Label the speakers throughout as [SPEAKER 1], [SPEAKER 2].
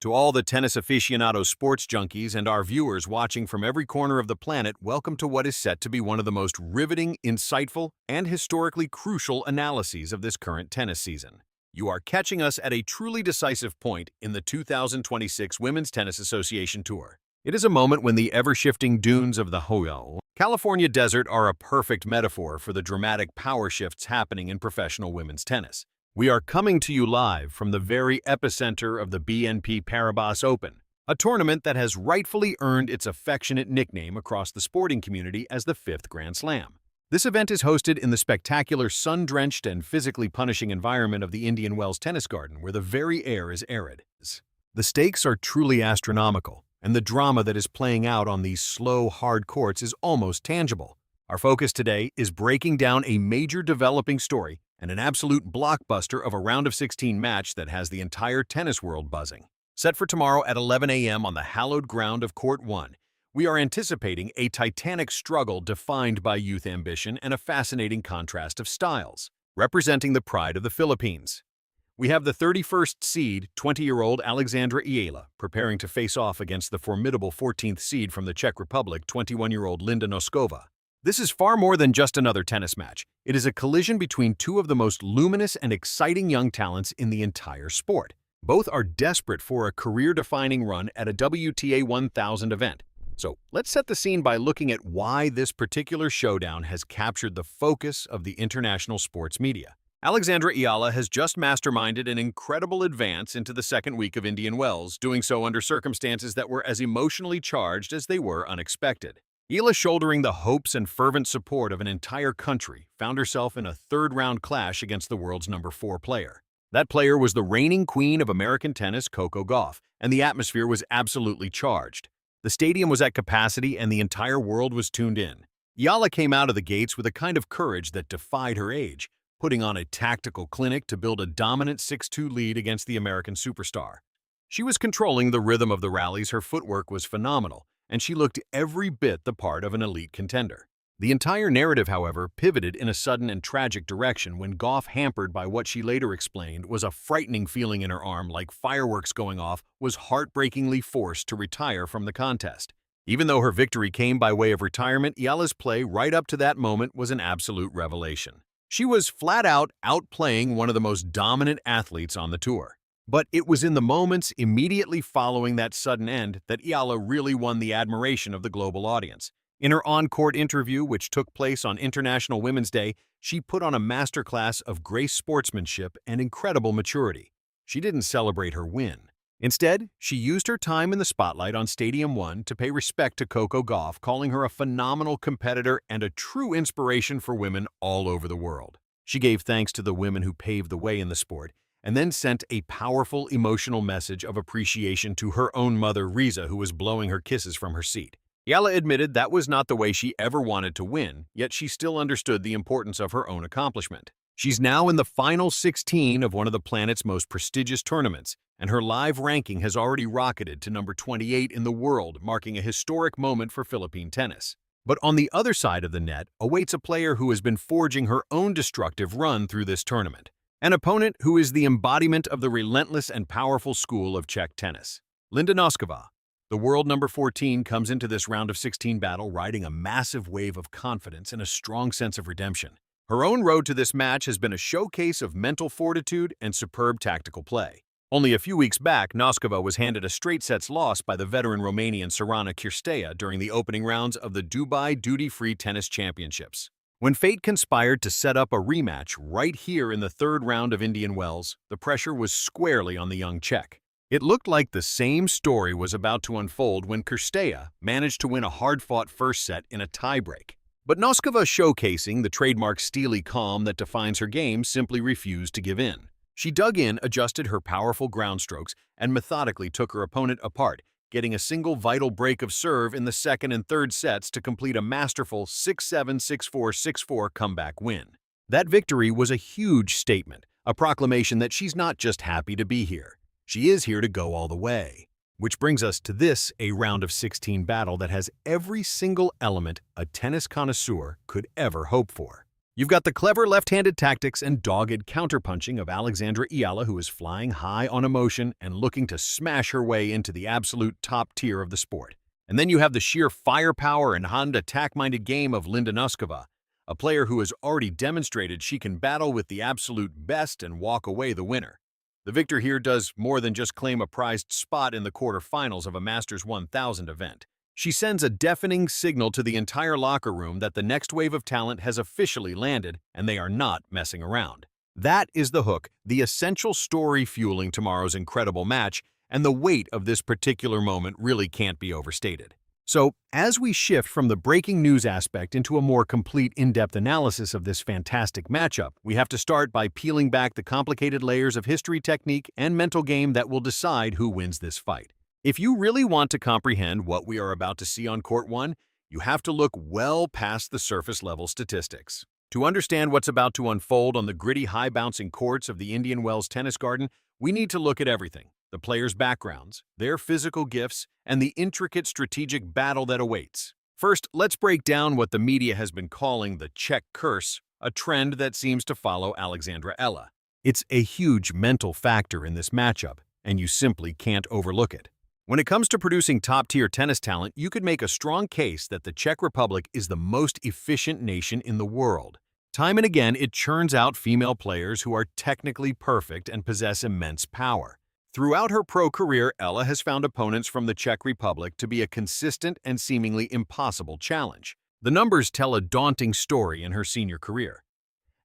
[SPEAKER 1] To all the tennis aficionados, sports junkies, and our viewers watching from every corner of the planet, welcome to what is set to be one of the most riveting, insightful, and historically crucial analyses of this current tennis season. You are catching us at a truly decisive point in the 2026 Women's Tennis Association Tour. It is a moment when the ever-shifting dunes of the California desert are a perfect metaphor for the dramatic power shifts happening in professional women's tennis. We are coming to you live from the very epicenter of the BNP Paribas Open, a tournament that has rightfully earned its affectionate nickname across the sporting community as the fifth Grand Slam. This event is hosted in the spectacular sun-drenched and physically punishing environment of the Indian Wells Tennis Garden, where the very air is arid. The stakes are truly astronomical, and the drama that is playing out on these slow, hard courts is almost tangible. Our focus today is breaking down a major developing story and an absolute blockbuster of a round-of-16 match that has the entire tennis world buzzing. Set for tomorrow at 11 a.m. on the hallowed ground of Court 1, we are anticipating a titanic struggle defined by youth ambition and a fascinating contrast of styles, representing the pride of the Philippines. We have the 31st seed, 20-year-old Alexandra Eala, preparing to face off against the formidable 14th seed from the Czech Republic, 21-year-old Linda Noskova. This is far more than just another tennis match. It is a collision between two of the most luminous and exciting young talents in the entire sport. Both are desperate for a career-defining run at a WTA 1000 event. So let's set the scene by looking at why this particular showdown has captured the focus of the international sports media. Alexandra Eala has just masterminded an incredible advance into the second week of Indian Wells, doing so under circumstances that were as emotionally charged as they were unexpected. Eala, shouldering the hopes and fervent support of an entire country, found herself in a third-round clash against the world's number 4 player. That player was the reigning queen of American tennis, Coco Gauff, and the atmosphere was absolutely charged. The stadium was at capacity and the entire world was tuned in. Eala came out of the gates with a kind of courage that defied her age, putting on a tactical clinic to build a dominant 6-2 lead against the American superstar. She was controlling the rhythm of the rallies, her footwork was phenomenal, and she looked every bit the part of an elite contender. The entire narrative, however, pivoted in a sudden and tragic direction when Gauff, hampered by what she later explained was a frightening feeling in her arm like fireworks going off, was heartbreakingly forced to retire from the contest. Even though her victory came by way of retirement, Eala's play right up to that moment was an absolute revelation. She was flat-out outplaying one of the most dominant athletes on the tour. But it was in the moments immediately following that sudden end that Eala really won the admiration of the global audience. In her on-court interview, which took place on International Women's Day, she put on a masterclass of grace, sportsmanship, and incredible maturity. She didn't celebrate her win. Instead, she used her time in the spotlight on Stadium 1 to pay respect to Coco Gauff, calling her a phenomenal competitor and a true inspiration for women all over the world. She gave thanks to the women who paved the way in the sport, and then sent a powerful emotional message of appreciation to her own mother, Riza, who was blowing her kisses from her seat. Eala admitted that was not the way she ever wanted to win, yet she still understood the importance of her own accomplishment. She's now in the final 16 of one of the planet's most prestigious tournaments, and her live ranking has already rocketed to number 28 in the world, marking a historic moment for Philippine tennis. But on the other side of the net awaits a player who has been forging her own destructive run through this tournament. An opponent who is the embodiment of the relentless and powerful school of Czech tennis. Linda Noskova, the world number 14, comes into this round of 16 battle riding a massive wave of confidence and a strong sense of redemption. Her own road to this match has been a showcase of mental fortitude and superb tactical play. Only a few weeks back, Noskova was handed a straight sets loss by the veteran Romanian Sorana Cîrstea during the opening rounds of the Dubai Duty-Free Tennis Championships. When fate conspired to set up a rematch right here in the third round of Indian Wells, the pressure was squarely on the young Czech. It looked like the same story was about to unfold when Cîrstea managed to win a hard-fought first set in a tiebreak. But Noskova, showcasing the trademark steely calm that defines her game, simply refused to give in. She dug in, adjusted her powerful ground strokes, and methodically took her opponent apart, getting a single vital break of serve in the second and third sets to complete a masterful 6-7, 6-4, 6-4 comeback win. That victory was a huge statement, a proclamation that she's not just happy to be here. She is here to go all the way. Which brings us to this, a round of 16 battle that has every single element a tennis connoisseur could ever hope for. You've got the clever left-handed tactics and dogged counterpunching of Alexandra Eala, who is flying high on emotion and looking to smash her way into the absolute top tier of the sport. And then you have the sheer firepower and attack-minded game of Linda Noskova, a player who has already demonstrated she can battle with the absolute best and walk away the winner. The victor here does more than just claim a prized spot in the quarterfinals of a Masters 1000 event. She sends a deafening signal to the entire locker room that the next wave of talent has officially landed and they are not messing around. That is the hook, the essential story fueling tomorrow's incredible match, and the weight of this particular moment really can't be overstated. So, as we shift from the breaking news aspect into a more complete in-depth analysis of this fantastic matchup, we have to start by peeling back the complicated layers of history, technique, and mental game that will decide who wins this fight. If you really want to comprehend what we are about to see on Court 1, you have to look well past the surface-level statistics. To understand what's about to unfold on the gritty, high-bouncing courts of the Indian Wells Tennis Garden, we need to look at everything: the players' backgrounds, their physical gifts, and the intricate strategic battle that awaits. First, let's break down what the media has been calling the Czech curse, a trend that seems to follow Alexandra Eala. It's a huge mental factor in this matchup, and you simply can't overlook it. When it comes to producing top-tier tennis talent, you could make a strong case that the Czech Republic is the most efficient nation in the world. Time and again, it churns out female players who are technically perfect and possess immense power. Throughout her pro career, Eala has found opponents from the Czech Republic to be a consistent and seemingly impossible challenge. The numbers tell a daunting story in her senior career.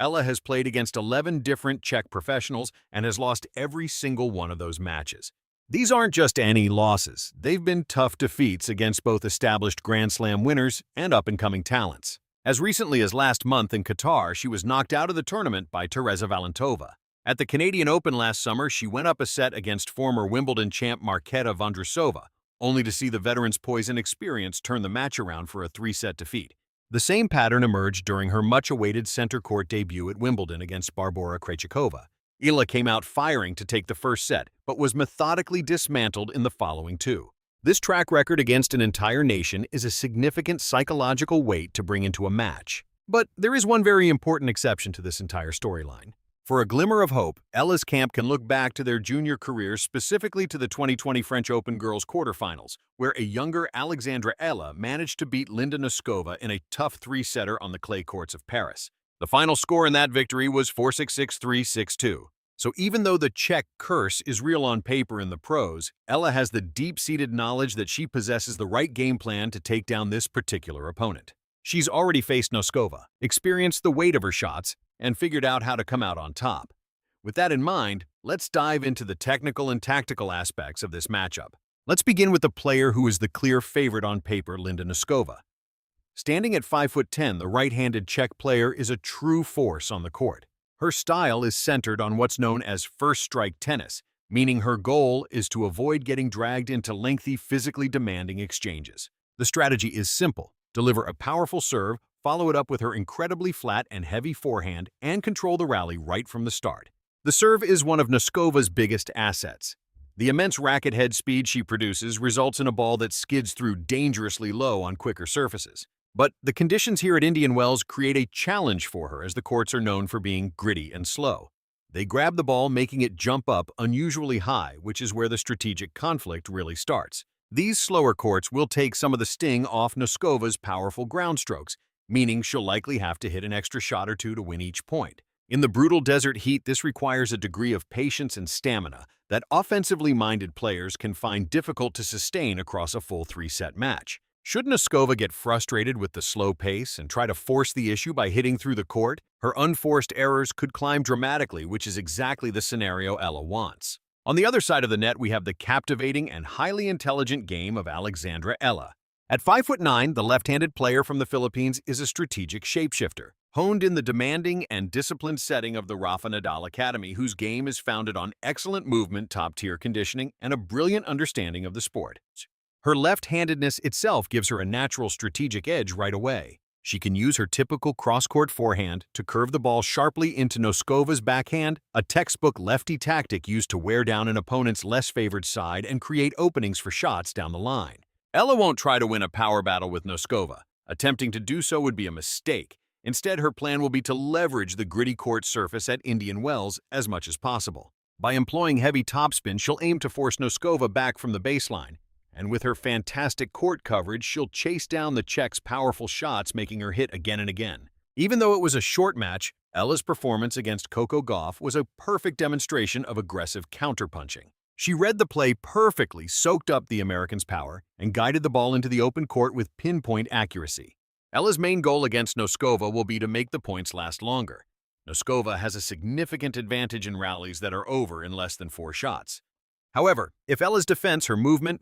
[SPEAKER 1] Eala has played against 11 different Czech professionals and has lost every single one of those matches. These aren't just any losses. They've been tough defeats against both established Grand Slam winners and up-and-coming talents. As recently as last month in Qatar, she was knocked out of the tournament by Teresa Valentova. At the Canadian Open last summer, she went up a set against former Wimbledon champ Marketa Vondrousova, only to see the veteran's poise and experience turn the match around for a 3-set defeat. The same pattern emerged during her much-awaited center court debut at Wimbledon against Barbora Krejcikova. Eala came out firing to take the first set, but was methodically dismantled in the following two. This track record against an entire nation is a significant psychological weight to bring into a match. But there is one very important exception to this entire storyline. For a glimmer of hope, Eala's camp can look back to their junior careers, specifically to the 2020 French Open girls quarterfinals, where a younger Alexandra Eala managed to beat Linda Noskova in a tough 3-setter on the clay courts of Paris. The final score in that victory was 4-6, 6-3, 6-2. So even though the Czech curse is real on paper in the pros, Eala has the deep-seated knowledge that she possesses the right game plan to take down this particular opponent. She's already faced Noskova, experienced the weight of her shots, and figured out how to come out on top. With that in mind, let's dive into the technical and tactical aspects of this matchup. Let's begin with the player who is the clear favorite on paper, Linda Noskova. Standing at 5'10", the right-handed Czech player is a true force on the court. Her style is centered on what's known as first-strike tennis, meaning her goal is to avoid getting dragged into lengthy, physically demanding exchanges. The strategy is simple: deliver a powerful serve, follow it up with her incredibly flat and heavy forehand, and control the rally right from the start. The serve is one of Noskova's biggest assets. The immense racket head speed she produces results in a ball that skids through dangerously low on quicker surfaces. But the conditions here at Indian Wells create a challenge for her, as the courts are known for being gritty and slow. They grab the ball, making it jump up unusually high, which is where the strategic conflict really starts. These slower courts will take some of the sting off Noskova's powerful ground strokes, meaning she'll likely have to hit an extra shot or two to win each point. In the brutal desert heat, this requires a degree of patience and stamina that offensively minded players can find difficult to sustain across a full 3-set match. Should Noskova get frustrated with the slow pace and try to force the issue by hitting through the court, her unforced errors could climb dramatically, which is exactly the scenario Eala wants. On the other side of the net, we have the captivating and highly intelligent game of Alexandra Eala. At 5'9", the left-handed player from the Philippines is a strategic shapeshifter, honed in the demanding and disciplined setting of the Rafa Nadal Academy, whose game is founded on excellent movement, top-tier conditioning, and a brilliant understanding of the sport. Her left-handedness itself gives her a natural strategic edge right away. She can use her typical cross-court forehand to curve the ball sharply into Noskova's backhand, a textbook lefty tactic used to wear down an opponent's less favored side and create openings for shots down the line. Eala won't try to win a power battle with Noskova. Attempting to do so would be a mistake. Instead, her plan will be to leverage the gritty court surface at Indian Wells as much as possible. By employing heavy topspin, she'll aim to force Noskova back from the baseline. And with her fantastic court coverage, she'll chase down the Czech's powerful shots, making her hit again and again. Even though it was a short match, Eala's performance against Coco Gauff was a perfect demonstration of aggressive counterpunching. She read the play perfectly, soaked up the American's power, and guided the ball into the open court with pinpoint accuracy. Eala's main goal against Noskova will be to make the points last longer. Noskova has a significant advantage in rallies that are over in less than 4 shots. However, if Eala's defense, her movement,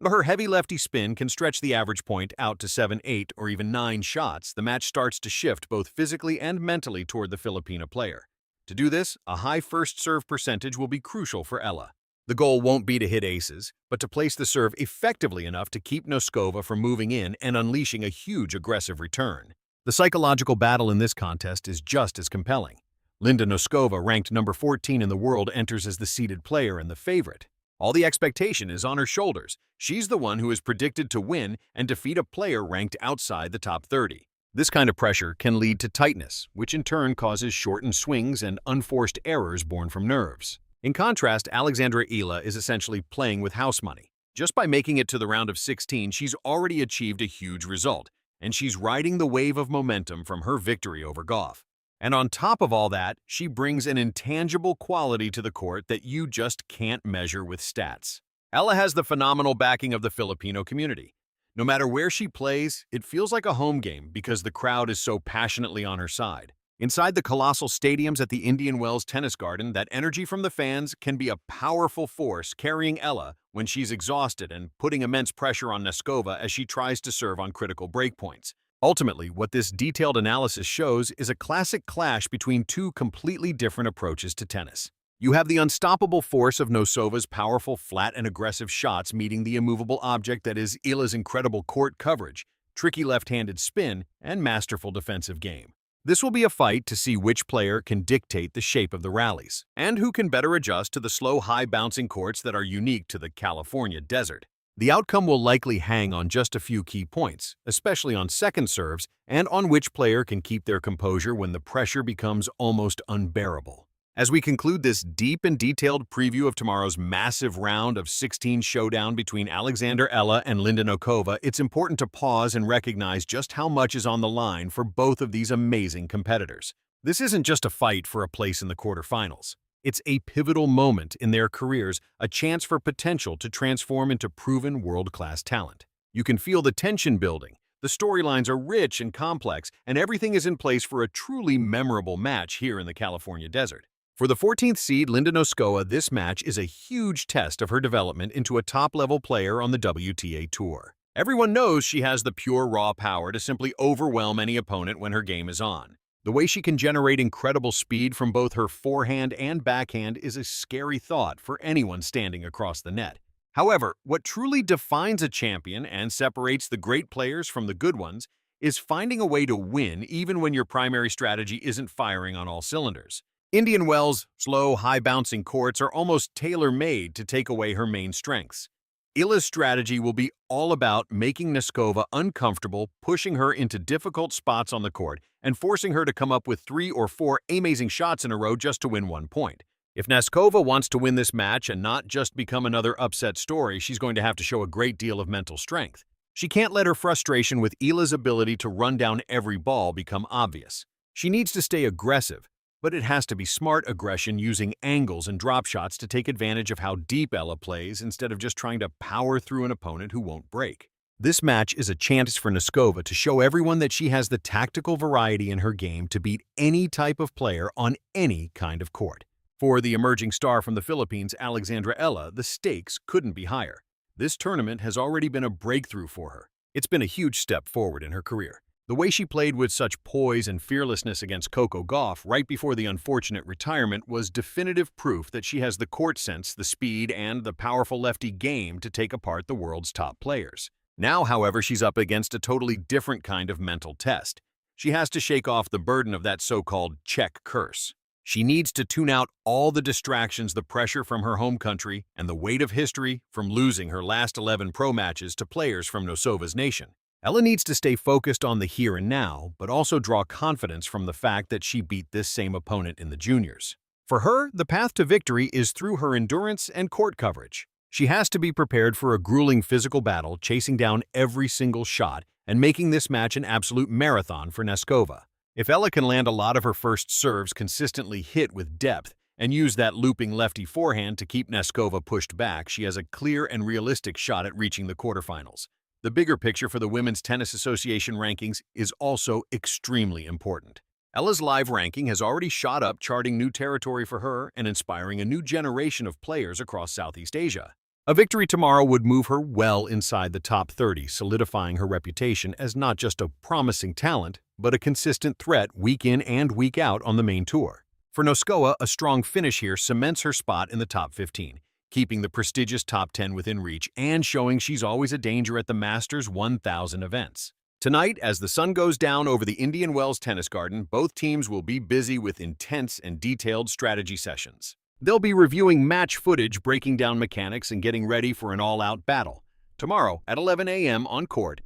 [SPEAKER 1] her heavy lefty spin can stretch the average point out to 7, 8, or even 9 shots, the match starts to shift both physically and mentally toward the Filipino player. To do this, a high first serve percentage will be crucial for Eala. The goal won't be to hit aces, but to place the serve effectively enough to keep Noskova from moving in and unleashing a huge aggressive return. The psychological battle in this contest is just as compelling. Linda Noskova, ranked number 14 in the world, enters as the seeded player and the favorite. All the expectation is on her shoulders. She's the one who is predicted to win and defeat a player ranked outside the top 30. This kind of pressure can lead to tightness, which in turn causes shortened swings and unforced errors born from nerves. In contrast, Alexandra Eala is essentially playing with house money. Just by making it to the round of 16, she's already achieved a huge result, and she's riding the wave of momentum from her victory over Gauff. And on top of all that, she brings an intangible quality to the court that you just can't measure with stats. Eala has the phenomenal backing of the Filipino community. No matter where she plays, it feels like a home game because the crowd is so passionately on her side. Inside the colossal stadiums at the Indian Wells Tennis Garden, that energy from the fans can be a powerful force carrying Eala when she's exhausted and putting immense pressure on Noskova as she tries to serve on critical breakpoints. Ultimately, what this detailed analysis shows is a classic clash between two completely different approaches to tennis. You have the unstoppable force of Noskova's powerful, flat, and aggressive shots meeting the immovable object that is Eala's incredible court coverage, tricky left-handed spin, and masterful defensive game. This will be a fight to see which player can dictate the shape of the rallies, and who can better adjust to the slow, high-bouncing courts that are unique to the California desert. The outcome will likely hang on just a few key points, especially on second serves, and on which player can keep their composure when the pressure becomes almost unbearable. As we conclude this deep and detailed preview of tomorrow's massive round of 16 showdown between Alexandra Eala and Linda Noskova, it's important to pause and recognize just how much is on the line for both of these amazing competitors. This isn't just a fight for a place in the quarterfinals. It's a pivotal moment in their careers, a chance for potential to transform into proven world-class talent. You can feel the tension building. The storylines are rich and complex, and everything is in place for a truly memorable match here in the California desert. For the 14th seed, Linda Noskova, this match is a huge test of her development into a top-level player on the WTA Tour. Everyone knows she has the pure raw power to simply overwhelm any opponent when her game is on. The way she can generate incredible speed from both her forehand and backhand is a scary thought for anyone standing across the net. However, what truly defines a champion and separates the great players from the good ones is finding a way to win even when your primary strategy isn't firing on all cylinders. Indian Wells' slow, high-bouncing courts are almost tailor-made to take away her main strengths. Eala's strategy will be all about making Noskova uncomfortable, pushing her into difficult spots on the court, and forcing her to come up with 3 or 4 amazing shots in a row just to win 1 point. If Noskova wants to win this match and not just become another upset story, she's going to have to show a great deal of mental strength. She can't let her frustration with Eala's ability to run down every ball become obvious. She needs to stay aggressive, but it has to be smart aggression using angles and drop shots to take advantage of how deep Eala plays instead of just trying to power through an opponent who won't break. This match is a chance for Noskova to show everyone that she has the tactical variety in her game to beat any type of player on any kind of court. For the emerging star from the Philippines, Alexandra Eala, the stakes couldn't be higher. This tournament has already been a breakthrough for her. It's been a huge step forward in her career. The way she played with such poise and fearlessness against Coco Gauff right before the unfortunate retirement was definitive proof that she has the court sense, the speed, and the powerful lefty game to take apart the world's top players. Now, however, she's up against a totally different kind of mental test. She has to shake off the burden of that so-called Czech curse. She needs to tune out all the distractions, the pressure from her home country, and the weight of history from losing her last 11 pro matches to players from Noskova's nation. Eala needs to stay focused on the here and now, but also draw confidence from the fact that she beat this same opponent in the juniors. For her, the path to victory is through her endurance and court coverage. She has to be prepared for a grueling physical battle, chasing down every single shot and making this match an absolute marathon for Noskova. If Eala can land a lot of her first serves consistently hit with depth and use that looping lefty forehand to keep Noskova pushed back, she has a clear and realistic shot at reaching the quarterfinals. The bigger picture for the Women's Tennis Association rankings is also extremely important. Eala's live ranking has already shot up, charting new territory for her and inspiring a new generation of players across Southeast Asia. A victory tomorrow would move her well inside the top 30, solidifying her reputation as not just a promising talent, but a consistent threat week in and week out on the main tour. For Noskova, a strong finish here cements her spot in the top 15, keeping the prestigious top 10 within reach and showing she's always a danger at the Masters 1000 events. Tonight, as the sun goes down over the Indian Wells Tennis Garden, both teams will be busy with intense and detailed strategy sessions. They'll be reviewing match footage, breaking down mechanics, and getting ready for an all-out battle. Tomorrow, at 11 a.m. on court,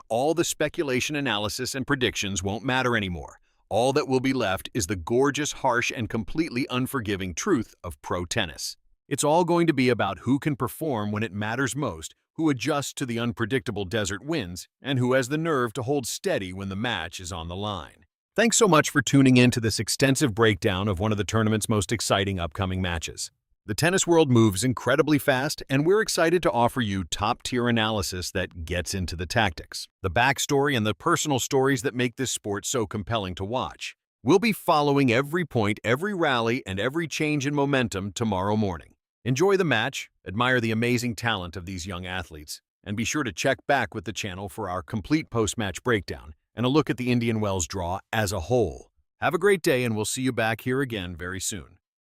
[SPEAKER 1] all the speculation, analysis, and predictions won't matter anymore. All that will be left is the gorgeous, harsh, and completely unforgiving truth of pro tennis. It's all going to be about who can perform when it matters most, who adjusts to the unpredictable desert winds, and who has the nerve to hold steady when the match is on the line. Thanks so much for tuning in to this extensive breakdown of one of the tournament's most exciting upcoming matches. The tennis world moves incredibly fast, and we're excited to offer you top-tier analysis that gets into the tactics, the backstory, and the personal stories that make this sport so compelling to watch. We'll be following every point, every rally, and every change in momentum tomorrow morning. Enjoy the match, admire the amazing talent of these young athletes, and be sure to check back with the channel for our complete post-match breakdown and a look at the Indian Wells draw as a whole. Have a great day, and we'll see you back here again very soon.